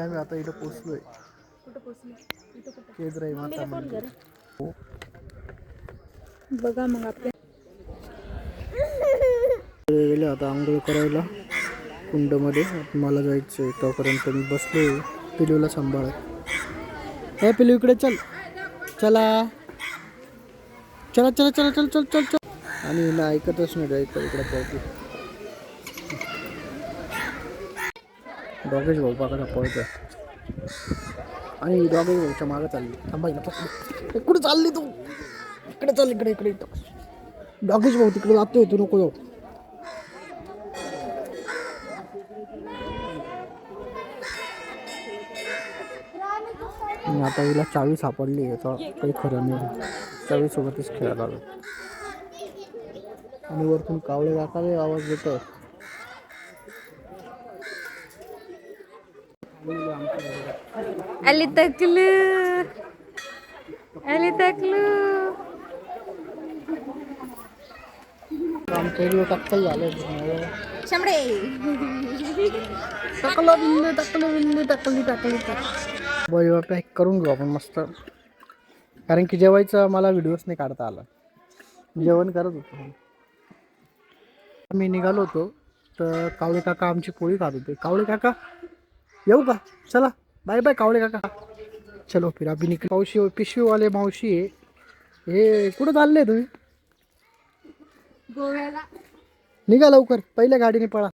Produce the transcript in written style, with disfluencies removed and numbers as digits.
आम्ही आता इथं पोहोचलोय. केद्राई माता मंदिर. बघा मग आपल्या गेले आता आंघोळ करायला कुंडमध्ये. मला जायचं आहे, तोपर्यंत मी बसलोय पिलूला सांभाळत. हे पिलू इकडे चल, चला चला चला चला चल चल चल चल. आणि हिला ऐकतच नाही, जायचं इकडे पळते. डॉगेश भाऊ बघा पळतोय आणि डॉगेश भाऊच्या मागं चालली. थांबायला पकड, कुठे चालली तू? इकडे चाल, इकडे इकडे. डॉगेश भाऊ तिकडे जातोय, तू नको जाऊ. आता हिला चावी सापडली आहे, तर काही खरं नाही. चावी सोबतच खेळायला लागलो. आणि वरतून कावळे काकाले आवाज देतोय. आली तकलू, आली तकलू. आमच्या व्हिडिओ टक्कल झाले. शंभरे टाकलं बिल्ली, टाकलं बिल्ली, टाकली टाकली. बॉडी पॅक करून घेऊ आपण मस्त, कारण की जेवायचा मला व्हिडिओच नाही काढता आला. जेवण करत होतो मी. निघालो होतो तर कावळे काका आमची पोळी खात होते. कावळे काका येऊ का? चला बाय बाय कावळे काका. चलो फिर अभी निघ. मावशी, पिशवीवाले मावशी आहे. हे कुठं चालले तुम्ही? गोव्याला. निघा लवकर, पहिल्या गाडीने पळा.